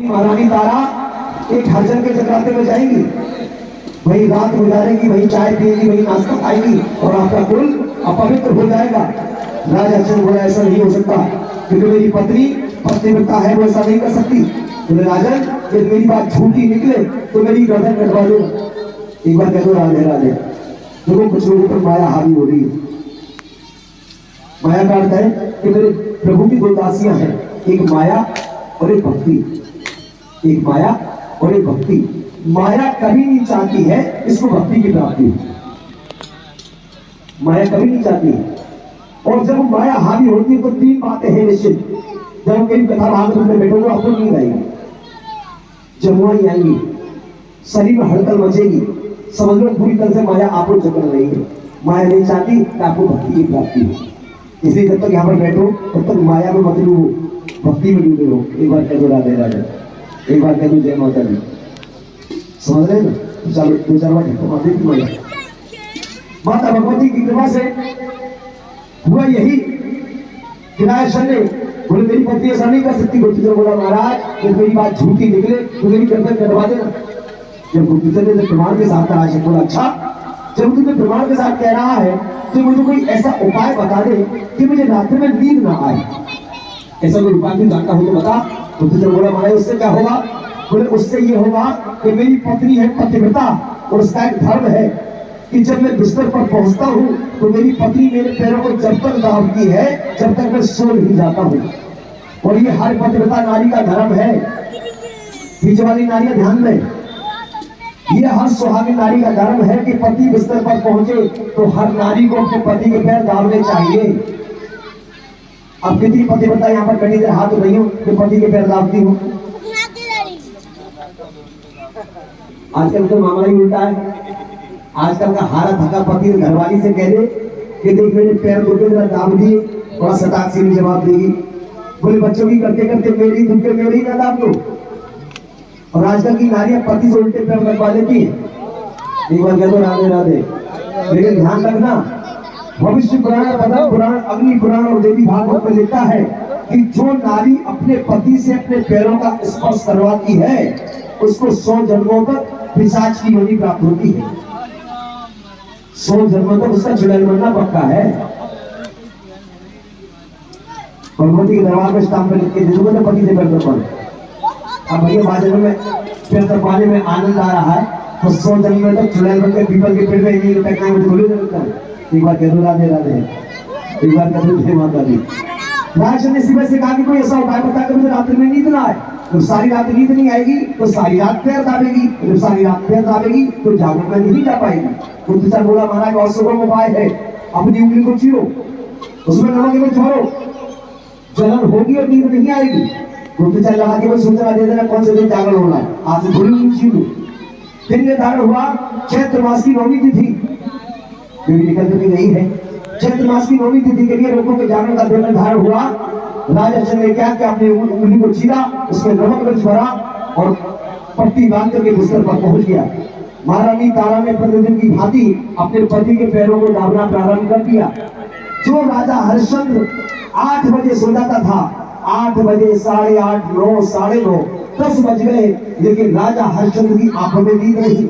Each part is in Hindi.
महारानी तारा एक हरिजन के जगराते में जाएंगी, वही रात गुजारेगी, वही चाय पिएगी, वही नाश्ता खाएगी और आपका कुल अपवित्र हो जाएगा। राजा हरिश्चंद्र बोला ऐसा नहीं हो सकता, क्योंकि मेरी पत्नी पतिव्रता है, वो ऐसा नहीं कर सकती। बोले राजन यदि मेरी बात झूठी निकले तो मेरी गर्दन कटवा दो। एक बार कह दो राधे राधे। देखो कुछ लोगों पर माया हावी हो रही है। माया का अर्थ है कि मेरे प्रभु की दो दासियां हैं, एक माया और एक भक्ति। एक माया और एक भक्ति। माया कभी नहीं चाहती है इसको भक्ति की प्राप्ति, माया कभी नहीं चाहती है। और जब माया हावी होती है तो तीन बातें हैं निश्चित। जब कहीं कथा भागवत में बैठोगे आपको नींद आएगी, जमुआई आएंगी, शरीर में हड़कल मचेगी, समझ लो पूरी तरह से माया आपको जकड़ रही है। माया नहीं चाहती कि आपको भक्ति की प्राप्ति हो, इसलिए जब तक यहाँ पर बैठो तब तक माया में मत डूबो, भक्ति में डूबे हो। एक बार कह दो राधे राधे, एक बार कह दो जय माता दी। समझ रहे ना? चलो दो चार बार माता की माया, माता भगवती की कृपा से हुआ यही कि राजा ने बोले मेरी पत्नी ऐसा नहीं कर सकती। गुप्तचर बोला महाराज जब मेरी बात झूठी निकले तो मेरी गर्दन कटवा देना। जब गुप्तचर ने प्रमाण के साथ राजा बोला अच्छा जब तुम्हें प्रमाण के साथ कह रहा है तो मुझे कोई ऐसा उपाय बता दे कि मुझे रात्रि में नींद ना आए। ऐसा कोई उपाय भी जानता हूं तो बता। गुप्तचर बोला महाराज उससे क्या होगा? बोले उससे ये होगा कि मेरी पत्नी है पतिव्रता और उसका एक धर्म है कि जब मैं बिस्तर पर पहुंचता हूँ तो मेरी पत्नी मेरे पैरों को जब तक दाबती है जब तक मैं सो नहीं जाता हूँ। और ये हर पतिव्रता नारी का धर्म है। बीच वाली नारियां ध्यान दें, ये हर सुहागी नारी का धर्म है कि पति बिस्तर पर पहुंचे तो हर नारी को अपने पति के पैर दाबने चाहिए। अब कितनी पतिव्रता यहाँ पर कहीं देर हाथ उठाई हो कि पति के पैर दाबती हो? आजकल तो मामला ही उल्टा है। आजकल का हारा थका पति घरवाली से कह दे कि देख मेरे पैर दुखे जरा दाब दिए, बड़ा सटाक से जवाब देगी। बोले बच्चों की करते करते मेरी दुखे मेरी ना दाब दो। और आजकल की नारियां पति से उल्टे पैर लगवा लेती है। एक बार कह दो राधे राधे। लेकिन ध्यान रखना भविष्य पुराण, पद्म पुराण, अग्नि पुराण और देवी भागवत में लिखा है कि जो नारी अपने पति से अपने पैरों का स्पर्श करवाती है उसको 100 जन्मों तक पिशाच की योनि प्राप्त होती है। 100 जन्मों तक उसका चुड़ैल बनना पक्का है। भगवती के दरबार में स्टाम्प पे लिख के दे दूंगा पति से पैर दबाने। अब भैया बाजार में पैर दबाने में आनंद आ रहा है तो 100 जन्म तक चुड़ैल बनकर पीपल के पेड़ में नहीं बैठना मुझे भूल जाता है। एक बार कह दो राधे राधे, एक बार कह दो जय माता दी। राजा ने शिव से कहा कि कोई ऐसा उपाय बता कर मुझे रात्रि में नींद ना आए। तो सारी रात नींद नहीं आएगी तो सारी रात पैर दाबेगी, जब सारी रात पैर दाबेगी तो जागरण में नहीं जा पाएगी। तो पिता बोला महाराज और सुगम उपाय है, अपनी उंगली को चीरो, उसमें नमक में छोड़ो, जलन होगी और नींद नहीं आएगी। गुप्तचर लगा के सूचना दे देना कौन से दिन जागरण होना है, आज से थोड़ी उंगली चीरो। फिर निर्धारण हुआ चैत्र मास की नौवीं तिथि, निकल तो नहीं है। चैत्र मास की नौवीं तिथि के लिए लोगों के जागरण का दिन निर्धारण हुआ। राजा चंद्र ने क्या कि अपनी उंगली को चीरा, उसमें नमक मिर्च भरा और पट्टी बांध करके बिस्तर पर पहुंच गया। महारानी तारा ने प्रतिदिन की भांति अपने पति के पैरों को दाबना प्रारंभ कर दिया। जो राजा हरिश्चंद्र 8 बजे सो जाता था, 8 बजे 8:30, 9, 9:30, 10 बज गए लेकिन राजा हरिश्चंद्र की आंखों में नींद नहीं।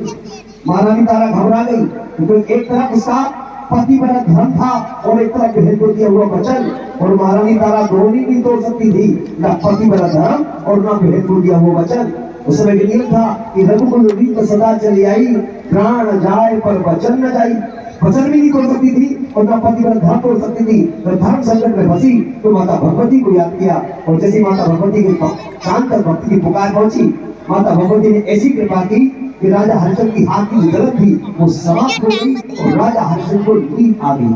महारानी तारा घबरा गई क्योंकि एक तरफ उसका पति बड़ा धर्म था और एक तरफ बहन को दिया हुआ वचन, और महारानी तारा दोनों नहीं तोड़ सकती थी, न पति बड़ा धर्म और न बहन को दिया हुआ वचन। उस समय नियम था कि रघुकुल रीत सदा चली आई, प्राण जाए पर वचन न जाई। वचन भी नहीं तोड़ सकती थी और न पति बड़ा धर्म तोड़ सकती थी। तो धर्म संकट में फंसी तो माता भगवती को याद किया और जैसी माता भगवती के कान तक भक्ति की पुकार पहुंची, माता भगवती ने ऐसी कृपा की कि राजा हरिश्चंद्र की हाथ की जरूरत थी वो समाप्त हो गई और राजा हरिश्चंद्र को नींद आ गई।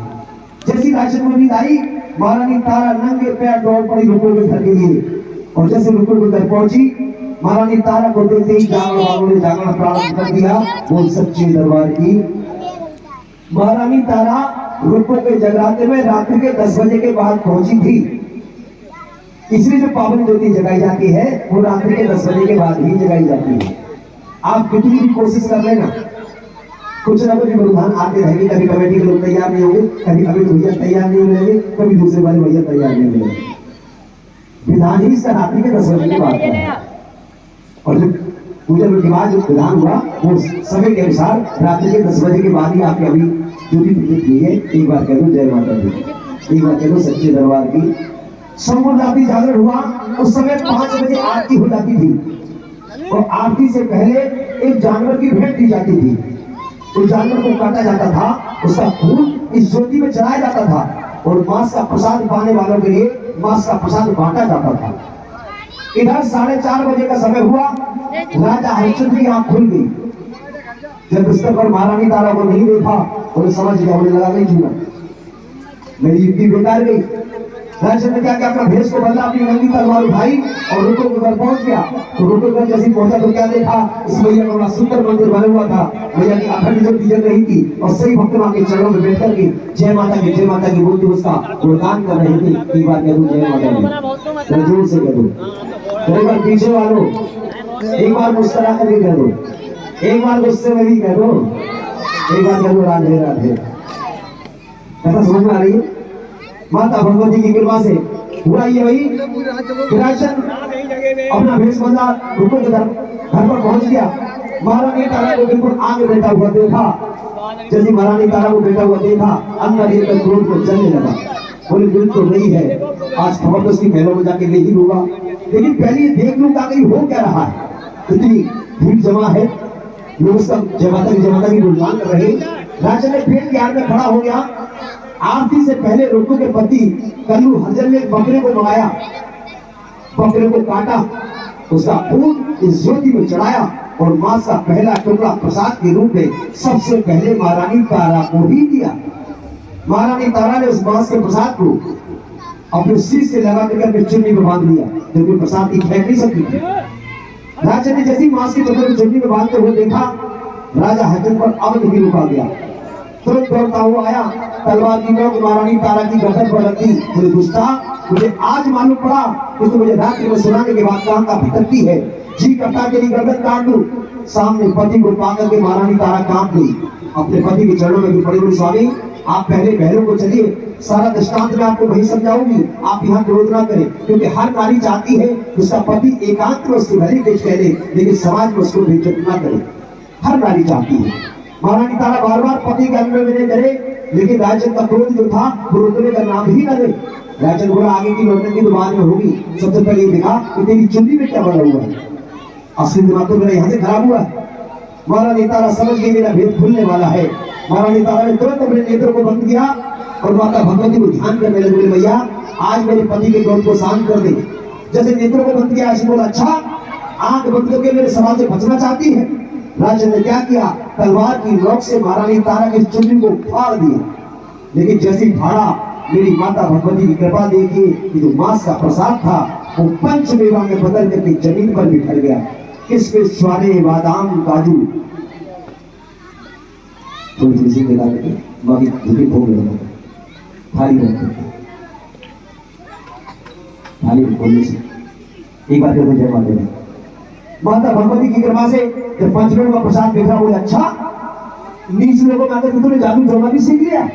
जैसी हरिश्चंद्र को नींद आई महारानी तारा नंगे पैर दौड़ पड़ी रुकुल के घर के लिए, और जैसे रुकुल के घर पहुंची महारानी तारा को देखते ही जागरण वालों ने जागरण प्रारंभ कर दिया। वो सच्चे दरबार की महारानी तारा रुकुल के जगराते में रात्रि के 10 बजे के बाद पहुंची थी। इसलिए जो पावन ज्योति जगाई जाती है वो रात्रि के 10 बजे के बाद ही जगाई जाती है। आप कितनी भी कोशिश कर लेना, कुछ ना कुछ व्यवधान आते रहेंगे। कभी कमेटी के लोग तैयार नहीं होंगे, कभी अभी भैया तैयार नहीं रहेंगे, कभी दूसरे वाले भैया तैयार नहीं रहेंगे। विधान ही इसका रात्रि के 10 बजे की बात है। पूजा के बाद जो विधान हुआ वो समय के अनुसार रात्रि के 10 बजे के बाद ही आपकी अभी ज्योति प्रज्वलित हुई है। एक बार कह दो जय माता दी, एक बार कह दो सच्चे दरबार की। संपूर्ण रात्रि जागरण हुआ, उस समय 5 बजे आरती हो जाती थी और आरती से पहले एक जानवर की भेंट दी जाती थी। उस जानवर को काटा जाता था, उसका खून इस ज्योति में चढ़ाया जाता था और मांस का प्रसाद पाने वालों के लिए मांस का प्रसाद बांटा जाता था। इधर 4:30 बजे का समय हुआ, राजा हरिश्चंद्र की आंख खुल गई। जब बिस्तर पर महारानी तारा को नहीं देखा उन्हें समझ गया, उन्हें लगा नहीं जीवन मेरी युक्ति बेकार गई। राजा ने क्या क्या अपना भेष को बदला, अपनी नंगी तलवार उठाई और रुको के घर पहुंच गया। तो रुको घर जैसे पहुंचा तो क्या देखा, इस मैया का बड़ा सुंदर मंदिर बना हुआ था। मैया की अखंड ज्योति जल रही थी और सही भक्त मां के चरणों में बैठ करके जय माता की बोलते उसका गुणगान कर रहे थे। एक बार कह दो जय माता दी, जोर से कह दो। एक बार पीछे वालों एक बार मुस्कुरा करके कह दो, एक बार गुस्से में भी कह दो, एक बार कह दो राधे राधे। ऐसा समझ में आ रही है? माता भगवती की कृपा से हुआ ये वही विराजन अपना भेष बदला, रुको के घर पर पहुंच गया। महारानी तारा को बिल्कुल आगे बैठा हुआ देखा। जैसे महारानी तारा को बैठा हुआ देखा, अंदर एक क्रोध को जलने लगा। बोले बिल्कुल नहीं है, आज खबर तो उसकी महलों में जाके नहीं लूंगा, लेकिन पहले देख लूंगा कि हो क्या रहा है। इतनी भीड़ जमा है, लोग उसका जय माता की गुणगान कर रहे। राजा ने पेड़ के आड़ में खड़ा हो गया। आरती से पहले रुकू के पति कल्लू हरिजन ने बकरे को मंगाया, बकरे को काटा, उसका खून इस ज्योति में चढ़ाया और मांस का पहला टुकड़ा प्रसाद के रूप में सबसे पहले महारानी तारा को ही दिया। महारानी तारा ने उस मांस के प्रसाद को अपने सिर से लगा कर चुन्नी में बांध लिया, क्योंकि प्रसाद की फेंक नहीं सकती थी। राजा ने जैसी मांस के टुकड़े को चुन्नी में बांधते हुए देखा, राजा हरिजन पर अब नहीं रुका गया। तुरंत दौड़ता हुआ आया, तलवार की नोक महारानी तारा की गर्दन पर रख दी। मुझे गुस्सा, मुझे आज मालूम पड़ा कि तू मुझे रात्रि में सुनाने के बाद कहां का भटकती है। जी करता तेरी गर्दन काट दूं। सामने पति को पाकर के महारानी तारा कांप गई, अपने पति के चरणों में पड़ी। बोली स्वामी आप पहले महलों को चलिए, सारा दृष्टांत में आपको वही समझाऊंगी, आप यहाँ क्रोध ना करें, क्योंकि हर नारी चाहती है उसका पति एकांत में उसकी भली पेश कह दे, लेकिन समाज में उसको बेइज्जत ना करे। हर नारी चाहती है। महारानी तारा बार बार पति के अंदर विनय करे, लेकिन राजन का क्रोध जो था वो रुकने का नाम ही न ले। राजन बोला आगे की लौटने की तो बाद में होगी, सबसे पहले ये देखा कि तेरी चुन्नी में क्या बना हुआ है। असली दिमाग तो मेरा यहाँ से खराब हुआ है। महारानी तारा समझ गई मेरा भेद खुलने वाला है। महारानी तारा ने तुरंत अपने नेत्रों को बंद किया और माता भगवती को ध्यान करने लगी। मैया आज मेरे पति के क्रोध को शांत कर दे। जैसे नेत्रों को बंद किया, ऐसे बोला अच्छा आंख बंद करके मेरे सवाल से बचना चाहती है। राजन ने क्या किया, तलवार की नोक से महारानी तारा की चुन्नी को फाड़ दिया। लेकिन जैसी फाड़ा, मेरी माता भगवती की कृपा देखिए कि जो मांस का प्रसाद था वो पंचमेवा में बदल करके जमीन पर बिखर गया। किसके स्वारे बादाम काजू थोड़ी सी सी मिला के बाकी धुपी भोग लगा थाली रख थाली खोलने से एक बार जय माता दी। माता भगवती की कृपा से जब पंचमेवा का प्रसाद देखा, बोले अच्छा नीच लोगों में आकर तूने जादू टोना भी सीख लिया।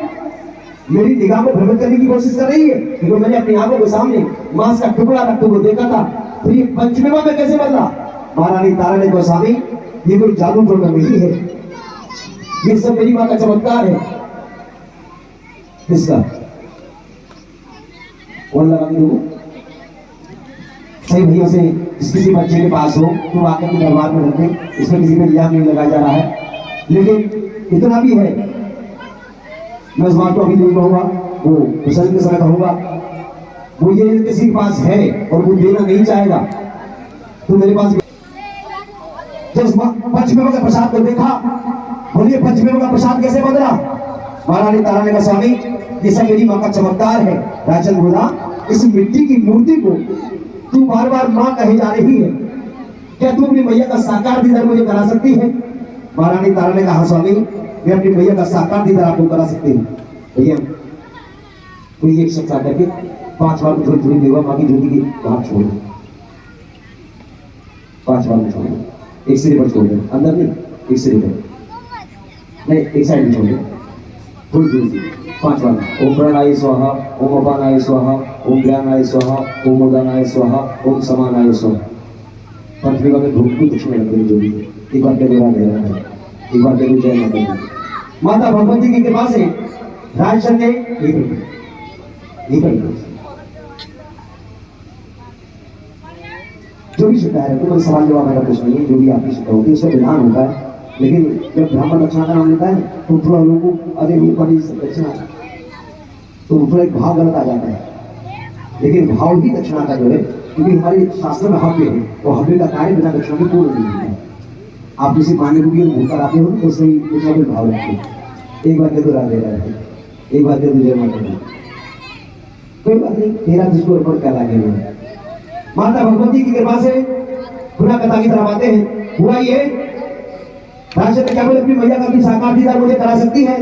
मेरी निगाह को भ्रमित करने की कोशिश कर रही है, क्योंकि मैंने अपनी आंखों के सामने मांस का टुकड़ा रखते हुए देखा था, तो ये पंचमेवा में कैसे बदला। महारानी तारा ने कहा स्वामी ये कोई जादू टोना नहीं है, ये सब मेरी मां का चमत्कार है। किसका कौन लगा लोगों सही भैया से किसी बच्चे के पास हो तो आकर के दरबार में रख दे, इसमें किसी पे इल्जाम नहीं लगाया जा रहा है। लेकिन इतना भी है, मैं इस बात को अभी नहीं कहूंगा, वो प्रसन्न के समय कहूंगा। वो ये किसी के पास है और वो देना नहीं चाहेगा तो मेरे पास जब पंचमेवा का प्रसाद को देखा, बोलिए पंचमेवा का प्रसाद कैसे बदला। महारानी तारा ने कहा स्वामी ये सब मेरी मां का चमत्कार है। राजन बोला इस मिट्टी की मूर्ति को तू बार बार मां कही जा रही है, क्या तू अपनी मैया का साकार दीदार मुझे करा सकती है। महारानी तारा ने कहा स्वामी मैं अपनी मैया का साकार दीदार आपको करा सकती हूँ। भैया कोई एक शख्स आकर के 5 बार थोड़ी थोड़ी देवा मां की ज्योति की बात छोड़ 5 बार में छोड़ एक सिरे पर छोड़ दे, अंदर नहीं एक सिरे पर नहीं एक साइड में छोड़ दे थोड़ी थोड़ी 5 बार। ओम प्राणाय स्वाहा, ओम अपानाय स्वाहा, ओम ज्ञानाय स्वाहा, ओम उदानाय स्वाहा, ओम समानाय स्वाहा। पृथ्वी का धूप को दक्षिण लग जो भी एक बार के दौरान दे रहा है, एक बार के जय माता दी। माता भगवती की कृपा से राजचंद ने जो भी शिकायत है, कोई सवाल जवाब मेरा प्रश्न नहीं है, जो भी आपकी शिकायत होती है उसका विधान होता है। लेकिन जब ब्राह्मण दक्षिणा का नाम लेता है तो थोड़ा लोगों को अरे वो बड़ी दक्षिणा तो थोड़ा एक भाव गलत आ जाता है। लेकिन भाव ही दक्षिणा का जो है, क्योंकि हमारे शास्त्र में हव्य है और हव्य का कार्य बिना दक्षिणा के पूर्ण नहीं है। आप किसी पानी को भी भूखा आते हो तो उसमें कुछ ना कुछ भाव रखते, एक बार के दो राधे राधे, एक बार के दो जय माता दी, कोई बात नहीं, तेरा तुझको अर्पण क्या लागे। माता भगवती की कृपा से पुनः कथा की तरफ आते हैं। हुआ ये राजचंद्र क्या बोले, अपनी मैया का भी साकार दीदार मुझे करा सकती है।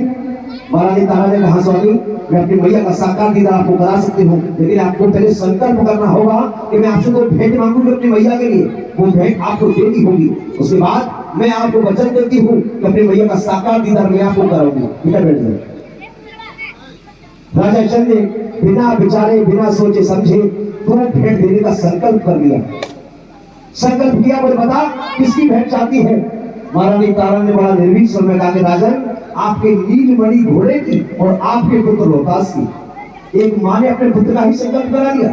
महारानी तारा ने कहा स्वामी मैं अपनी मैया का साकार दीदार आपको करा सकती हूँ, लेकिन आपको पहले संकल्प करना होगा कि मैं आपसे कोई भेंट मांगूंगी अपनी मैया के लिए, वो भेंट आपको देनी होगी। उसके बाद मैं आपको वचन देती हूँ कि अपनी मैया का साकार दीदार मैं आपको कराऊंगी। बेटा बैठ जाओ। राजा चंद ने बिना विचारे बिना सोचे समझे तो भेंट देने का संकल्प कर लिया। संकल्प किया, बोले बता किसकी भेंट चाहती है। महारानी तारा ने बड़ा निर्भीक स्वर में कहा कि राजन आपके नीलमणि घोड़े की और आपके पुत्र रोहतास की। एक मां ने अपने पुत्र का ही संकल्प करा लिया।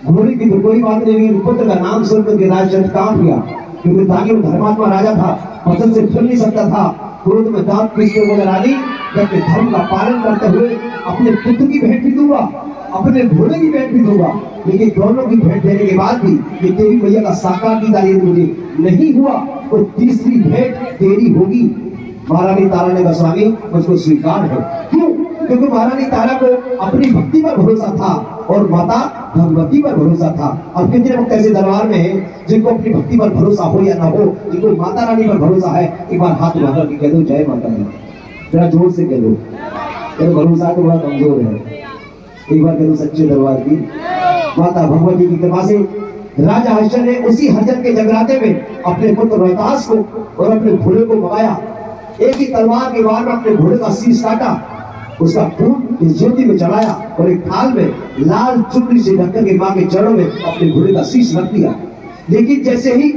घोड़े की तो कोई बात नहीं, पुत्र का नाम सुनकर के राजचंद कांप गया, क्योंकि ताकि वो धर्मात्मा राजा था, वचन से फिर नहीं सकता था। क्रोध में दांत पीसते बोले रानी मैं अपने धर्म का पालन करते हुए अपने पुत्र की भेंट भी दूंगा, अपने घोड़े की भेंट भी दूंगा, लेकिन दोनों की भेंट देने के बाद भी कि तेरी मैया का साकार दीदार यदि मुझे नहीं हुआ तो तीसरी भेंट तेरी होगी। महारानी तारा ने कहा स्वामी मुझको स्वीकार है। क्यों? क्योंकि महारानी तारा को अपनी भक्ति पर भरोसा था और माता भगवती पर भरोसा था। अब कितने वक्त ऐसे दरबार में हैं जिनको अपनी भक्ति पर भरोसा हो या ना हो, जिनको माता रानी पर भरोसा है, एक बार हाथ उठाकर के कह दो जय माता दी, जरा जोर से कह दो। भरोसा तो बड़ा कमजोर है, एक बार कह दो सच्चे दरबार की। माता भगवती की कृपा से राजा हरिश्चंद्र ने उसी हरिजन के जगराते में अपने पुत्र रोहतास को और अपने घोड़े को मंगाया। एक ही तलवार के वार में अपने घोड़े का शीश काटा, उसका खून इस ज्योति में चढ़ाया और एक थाल में लाल चुनरी से ढककर के मां के चरणों में अपने घोड़े का शीश रख दिया। लेकिन जैसे ही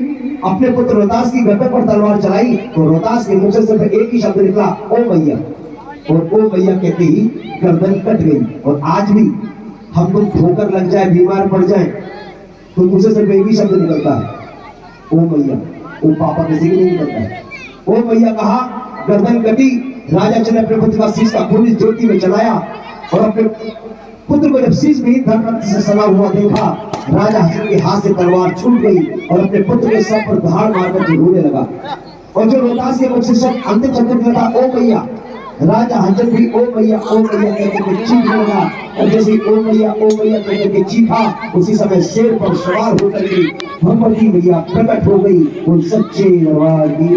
अपने पुत्र रोहतास की गर्दन पर तलवार चलाई तो रोहतास के मुंह से सिर्फ एक ही शब्द निकला, ओ मैया। और ओ मैया कहते ही गर्दन कट गई। और आज भी हम लोग ठोकर लग जाए, बीमार पड़ जाए तो मुझसे सिर्फ एक ही शब्द निकलता है, ओ मैया। ओ पापा किसी की नहीं निकलता है। ओ मैया कहा, गर्दन कटी। राजा चंद्र अपने पुत्र का शीश का खून इस ज्योति में चलाया और अपने पुत्र को जब शीश में धन रक्त से सना हुआ देखा, राजा हरिश्चंद्र के हाथ से तलवार छूट गई और अपने पुत्र के सर पर धाड़ मारकर के रोने लगा। और जो रोहतास के मुख से शब्द अंतिम शब्द निकला, ओ मैया। राजा हरिश्चंद्र भी ओ मैया कहकर के चीखने लगा। और जैसे ओ मैया कहकर के चीखा, उसी समय शेर पर सवार होकर के भगवती मैया प्रकट हो गई। उन सच्चे दरबार की,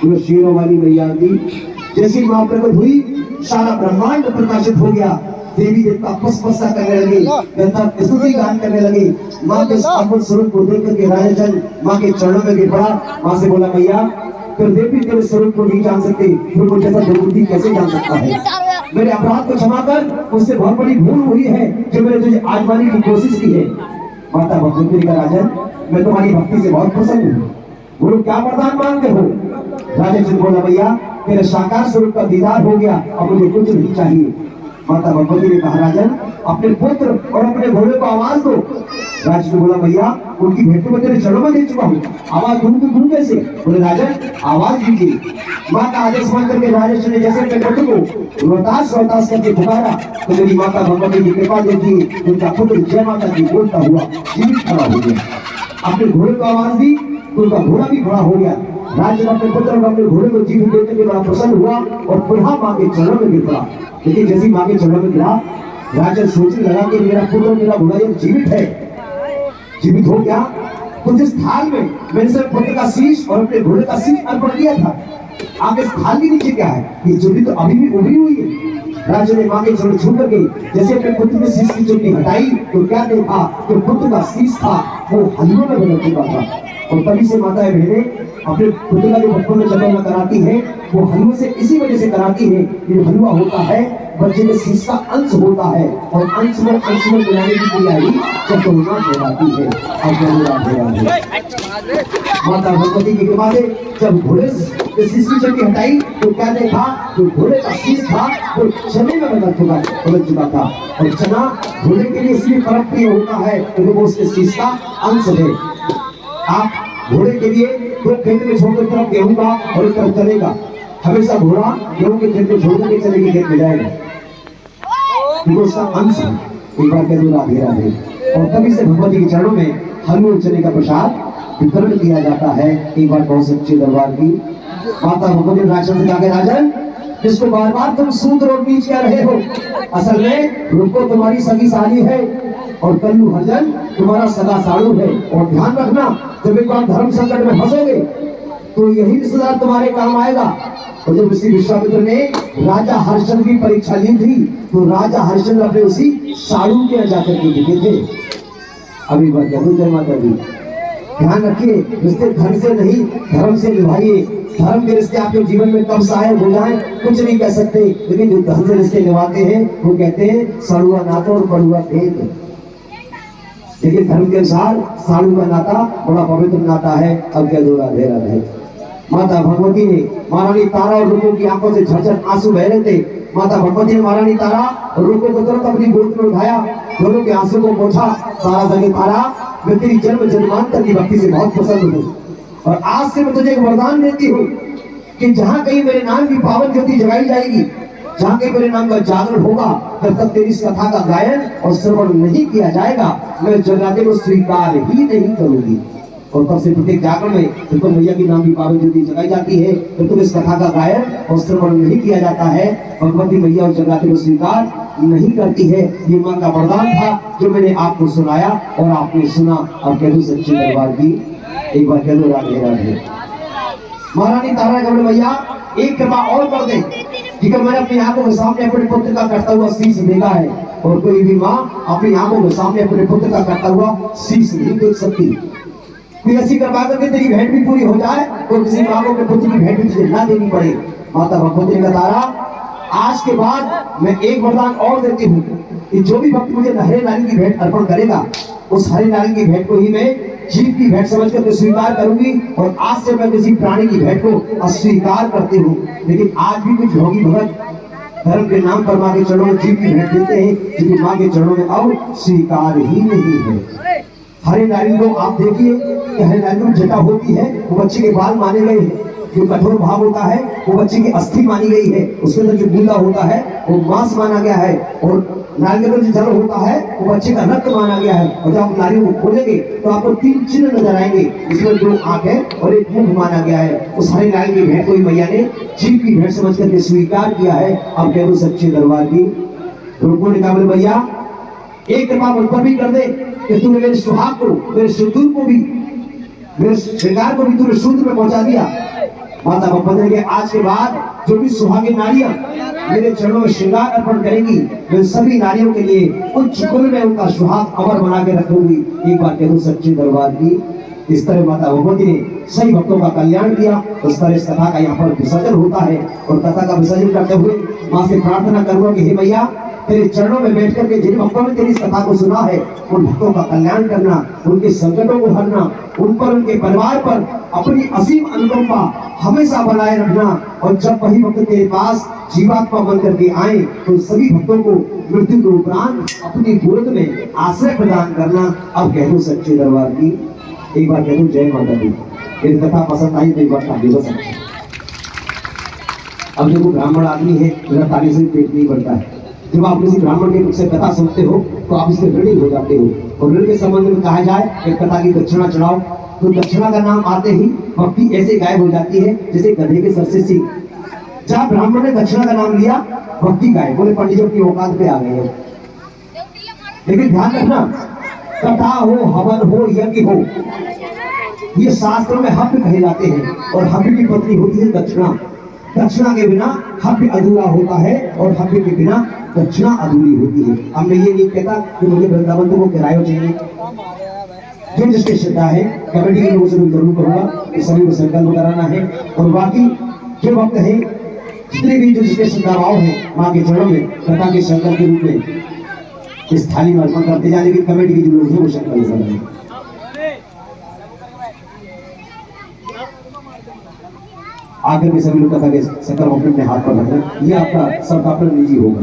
वो शेरों वाली मैया की। जैसी मां प्रकट हुई, सारा ब्रह्मांड प्रकाशित हो गया। देवी देवता पुष्पसा करने लगे, जनता स्तुति गान करने लगे। मां के अद्भुत स्वरूप को देख करके राजन मां के चरणों में गिर पड़ा। मां से बोला, मैया तो देवी तेरे स्वरूप को नहीं जान सकते, फिर वो जैसा प्रकृति कैसे जान सकता है। मेरे अपराध को क्षमा कर, मुझसे बहुत बड़ी भूल हुई है जो मैंने तुझे आजमाने की कोशिश की है। माता भगवती का राजन मैं तुम्हारी भक्ति से बहुत प्रसन्न हूँ, बोलो क्या वरदान मांगते हो। राजा चंद्र बोला, भैया तेरे साकार स्वरूप का दीदार हो गया, अब मुझे कुछ नहीं चाहिए। माता भगवती ने कहा, राजन अपने पुत्र और अपने घोड़े को आवाज दो। राजा ने बोला, भैया उनकी भेंट को मैं तेरे चरणों में दे चुका हूँ, आवाज दूं तो दूं कैसे। बोले, राजन आवाज दीजिए। माँ का आदेश मान करके राजा ने जैसे अपने पुत्र को रोहतास करके पुकारा तो मेरी माता भगवती की कृपा देखिए, उनका पुत्र जय माता दी बोलता हुआ जीवित खड़ा हो गया। अपने घोड़े को आवाज दी तो उनका घोड़ा भी खड़ा हो गया। राजा अपने पुत्र और अपने घोड़े को जीवित देखने के बड़ा प्रसन्न हुआ और पुनः मां के चरणों में गिर पड़ा। लेकिन जैसी मां के चरणों में गिरा, राजा सोचने लगा कि मेरा पुत्र मेरा घोड़ा ये जीवित है, जीवित हो गया तो जिस थाल में मैंने सिर्फ पुत्र का शीश और अपने घोड़े का शीश अर्पण किया था, आगे इस थाल के नीचे क्या है, ये चुन्नी तो अभी भी उभरी हुई है। राजा ने मां के चरण छू करके जैसे अपने पुत्र के शीश की चुन्नी हटाई तो क्या देखा, जो पुत्र का शीश था वो हलवे में बदल चुका था। और तभी से माताएं बहनें अपने पुत्र का जो बचपन में जन्म कराती है वो हलवे से इसी वजह से कराती है कि हलवा होता है बच्चे के शीश का अंश होता है और अंश में मिलाने की क्रिया ही जब करुणा कहलाती है और करुणा माता भगवती की कृपा से जब घोड़े से शीश की चट्टी हटाई तो क्या देखा तो घोड़े का शीश था वो चने में बदल चुका था और चना घोड़े के लिए इसलिए परम प्रिय होता है क्योंकि वो उसके शीश का अंश है। आप घोड़े के लिए दो खेत में छोड़कर तरफ गेहूं का और एक तरफ चलेगा, हमेशा घोड़ा गेहूं के खेत में छोड़कर के चने के खेत में जाएगा क्योंकि उसका अंश है। एक बार कह दो राधे राधे। और तभी से भगवती के चरणों में हलवे और चने का प्रसाद वितरण किया जाता है। एक बार बहुत सच्चे दरबार की माता भगवती राक्षस से आगे राजन जिसको बार बार तुम सूत्र और बीच कह रहे हो, असल में रुको तुम्हारी सगी साली है और कल्लू हरजन तुम्हारा सगा साड़ू है। और ध्यान रखना जब एक बार धर्म संकट में फंसोगे तो यही रिश्तेदार तुम्हारे काम आएगा। और जब ऋषि विश्वामित्र ने राजा हरिश्चंद्र की परीक्षा ली थी तो राजा हरिश्चंद्र अपने उसी साड़ू के जाकर के दिखे थे। अभी बात जय माता दी। ध्यान रखिए रिश्ते धन से नहीं धर्म से निभाइए। धर्म के रिश्ते आपके जीवन में कब सहायक हो जाए कुछ नहीं कह सकते, लेकिन जो धन से रिश्ते निभाते हैं वो कहते हैं सड़ुआ नाता और बड़ुआ खेत। लेकिन धर्म के अनुसार साड़ू का नाता बड़ा पवित्र नाता है। अब क्या दो राधे राधे। माता भगवती ने महारानी तारा और रुको की आंखों से झरझर आंसू बह रहे थे। माता भगवती ने महारानी तारा और रुको को तुरंत अपनी गोद में उठाया, दोनों के आंसू को पोंछा। तारा सके तारा मैं तेरी जन्म जन्मांतर की भक्ति से बहुत पसंद हूँ और आज से मैं तुझे एक वरदान देती हूँ कि जहाँ कहीं मेरे नाम की पावन ज्योति जगाई जाएगी, जहाँ कहीं मेरे नाम का जागरण होगा, जब तक तेरी इस कथा का गायन और श्रवण नहीं किया जाएगा मैं जगराते को स्वीकार ही नहीं करूंगी। और तब से प्रत्येक जागरण में जब तो मैया की नाम की पावन ज्योति जगाई जाती है जब तक इस कथा का गायन और श्रवण नहीं किया जाता है भगवती मैया और जगराते को स्वीकार नहीं करती है। ये माँ का वरदान था जो मैंने आपको सुनाया और आपने सुना। अब कह दो सच्चे दरबार की एक बार कह दो राधे राधे। महारानी तारा कमल मैया एक कृपा और कर दे कि मैंने अपनी आंखों के सामने अपने पुत्र का करता हुआ शीश देखा है और कोई भी माँ अपनी आंखों के सामने अपने पुत्र का करता हुआ शीश नहीं देख सकती। कोई ऐसी कृपा करके तेरी भेंट भी पूरी हो जाए तो किसी माँ को अपने पुत्र की भेंट भी तुझे ना देनी पड़े। माता भगवती ने तारा आज के बाद मैं एक वरदान और देती हूँ कि जो भी भक्त मुझे हरे नारियल की भेंट अर्पण करेगा उस हरे नारियल की भेंट को ही मैं जीव की भेंट समझ कर स्वीकार करूंगी। और आज से मैं किसी प्राणी की भेंट को अस्वीकार करती हूँ। लेकिन आज भी कुछ योगी भगत धर्म के नाम पर माँ के चरणों में जीव की भेंट देते हैं जिनकी माँ के चरणों में अब स्वीकार ही नहीं है। हरे नारियल को आप देखिए कि हरे नारियल में जटा होती है वो बच्चे के बाल माने गए हैं, जो कठोर भाग होता है वो बच्चे की अस्थि मानी गई है, उसके अंदर जो गूंदा होता है वो मांस माना गया है और नारियल के अंदर जो जल होता है वो बच्चे का रक्त माना गया है। और जब आप नारियल को खोलेंगे तो आपको 3 चिन्ह नजर आएंगे, इसमें 2 आंख है और एक मुख माना गया है। उस हरे नारियल की भेंट को मैया ने जीव की भेंट समझ करके स्वीकार किया है। अब कह दो सच्चे दरबार की रुको ने कहा भैया एक कृपा मुझ पर भी कर दे कि तूने मेरे सुहाग को मेरे सिंदूर को भी मेरे श्रृंगार को भी तूने शुद्ध में पहुंचा दिया। माता भगवती के आज के बाद जो भी सुहागी नारियां मेरे चरणों में श्रृंगार अर्पण करेंगी मैं सभी नारियों के लिए उच्च कुल में उनका सुहाग अमर बना के रखूंगी। एक बार कह दो सच्चे दरबार की। इस तरह माता भगवती ने सही भक्तों का कल्याण किया। उस तरह इस कथा का यहाँ पर विसर्जन होता है और कथा का विसर्जन करते हुए माँ से प्रार्थना करूंगा कि हे मैया तेरे चरणों में बैठ करके जिन भक्तों ने तेरी इस कथा को सुना है उन भक्तों का कल्याण करना, उनके संकटों को हरना, उन पर उनके परिवार पर अपनी असीम अनुकंपा हमेशा बनाए रखना। और जब वही भक्त तेरे पास जीवात्मा बन करके आए तो सभी भक्तों को मृत्यु के उपरांत अपनी गोद में आश्रय प्रदान करना। अब कह दो सच्चे दरबार की एक बार कह दो जय माता दी। यदि कथा पसंद आई तो एक बार ताली बजा सकते। अब देखो ब्राह्मण आदमी है मेरा ताली से पेट नहीं भरता है। जब आप किसी ब्राह्मण के मुख से कथा सुनते हो तो आप इससे ऋणी हो जाते हो। और ऋण के संबंध में कहा जाए एक कथा की दक्षिणा चढ़ाओ तो दक्षिणा का नाम आते ही भक्ति ऐसे गायब हो जाती है जैसे गधे के सर से सींग। जहाँ ब्राह्मण ने दक्षिणा का नाम लिया भक्ति गायब, बोले पंडित जी अपनी औकात पे आ गए हैं। लेकिन ध्यान रखना कथा हो हवन हो यज्ञ हो ये शास्त्रों में हव्य कहे जाते हैं और हव्य की पत्नी होती है दक्षिणा। दक्षिणा के बिना हव्य अधूरा होता है और हव्य के बिना दक्षिणा अधूरी होती है। अब मैं ये नहीं कहता कि मुझे वृंदावन को किराया चाहिए, जो जिसकी श्रद्धा है कमेटी के लोगों से भी जरूर करूंगा कि सभी को संकल्प कराना है। और बाकी जो भक्त है जितने भी जो जिसके श्रद्धाभाव है माँ के चरणों में कथा के संकल्प के रूप में इस थाली में अर्पण करते जाने की कमेटी के जो लोग हैं वो संकल्प कर रहे हैं। आकर के सभी लोग कथा के संकल्प अपने हाथ पर रख रहे हैं। ये आपका सबका अपना निजी होगा।